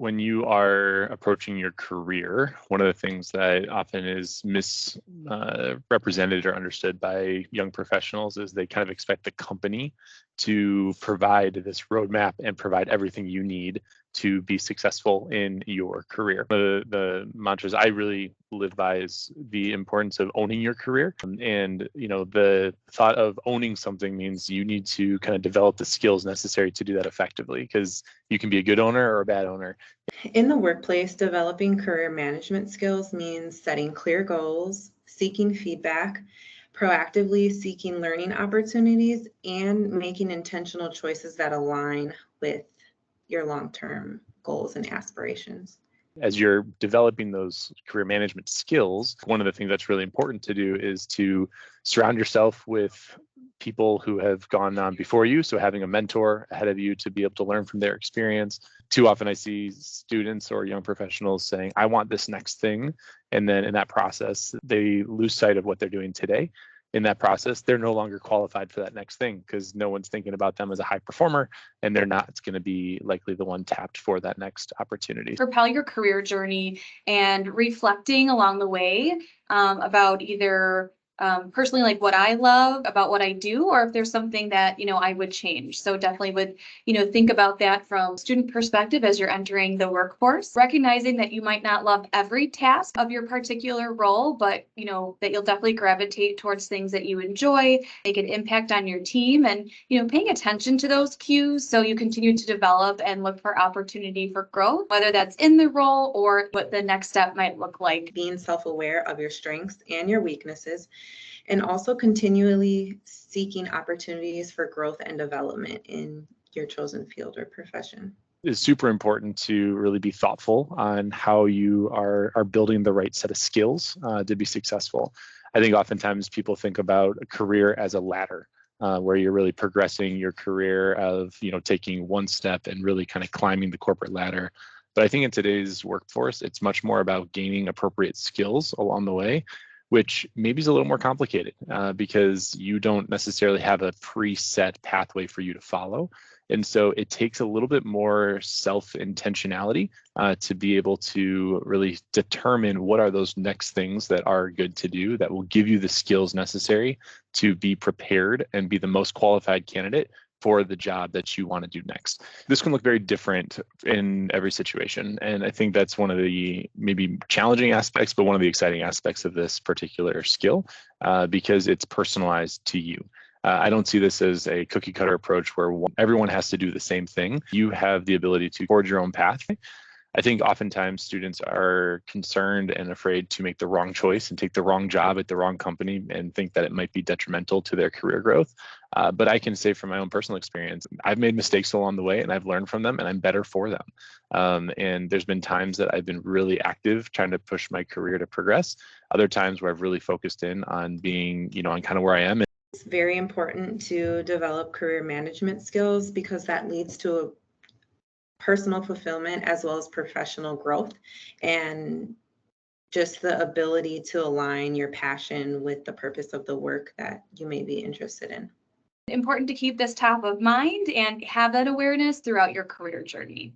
When you are approaching your career, one of the things that often is misrepresented or understood by young professionals is they kind of expect the company to provide this roadmap and provide everything you need to be successful in your career. The mantras I really live by is the importance of owning your career. And, the thought of owning something means you need to kind of develop the skills necessary to do that effectively, because you can be a good owner or a bad owner. In the workplace, developing career management skills means setting clear goals, seeking feedback, proactively seeking learning opportunities, and making intentional choices that align with your long-term goals and aspirations. As you're developing those career management skills, one of the things that's really important to do is to surround yourself with people who have gone on before you. So having a mentor ahead of you to be able to learn from their experience. Too often I see students or young professionals saying, I want this next thing. And then in that process, they lose sight of what they're doing today. In that process, they're no longer qualified for that next thing because no one's thinking about them as a high performer, and they're not going to be likely the one tapped for that next opportunity. Propel your career journey and reflecting along the way about either personally, like what I love about what I do, or if there's something that, I would change. So definitely would, think about that from student perspective as you're entering the workforce, recognizing that you might not love every task of your particular role, but, that you'll definitely gravitate towards things that you enjoy, make an impact on your team, and, paying attention to those cues so you continue to develop and look for opportunity for growth, whether that's in the role or what the next step might look like. Being self-aware of your strengths and your weaknesses, and also continually seeking opportunities for growth and development in your chosen field or profession. It's super important to really be thoughtful on how you are building the right set of skills to be successful. I think oftentimes people think about a career as a ladder, where you're really progressing your career of, taking one step and really kind of climbing the corporate ladder. But I think in today's workforce, it's much more about gaining appropriate skills along the way, which maybe is a little more complicated because you don't necessarily have a preset pathway for you to follow. And so it takes a little bit more self-intentionality to be able to really determine what are those next things that are good to do that will give you the skills necessary to be prepared and be the most qualified candidate for the job that you want to do next. This can look very different in every situation. And I think that's one of the maybe challenging aspects, but one of the exciting aspects of this particular skill because it's personalized to you. I don't see this as a cookie cutter approach where everyone has to do the same thing. You have the ability to forge your own path. I think oftentimes students are concerned and afraid to make the wrong choice and take the wrong job at the wrong company and think that it might be detrimental to their career growth. But I can say from my own personal experience, I've made mistakes along the way and I've learned from them and I'm better for them. And there's been times that I've been really active trying to push my career to progress. Other times where I've really focused in on being, on kind of where I am. It's very important to develop career management skills because that leads to a personal fulfillment as well as professional growth, and just the ability to align your passion with the purpose of the work that you may be interested in. Important to keep this top of mind and have that awareness throughout your career journey.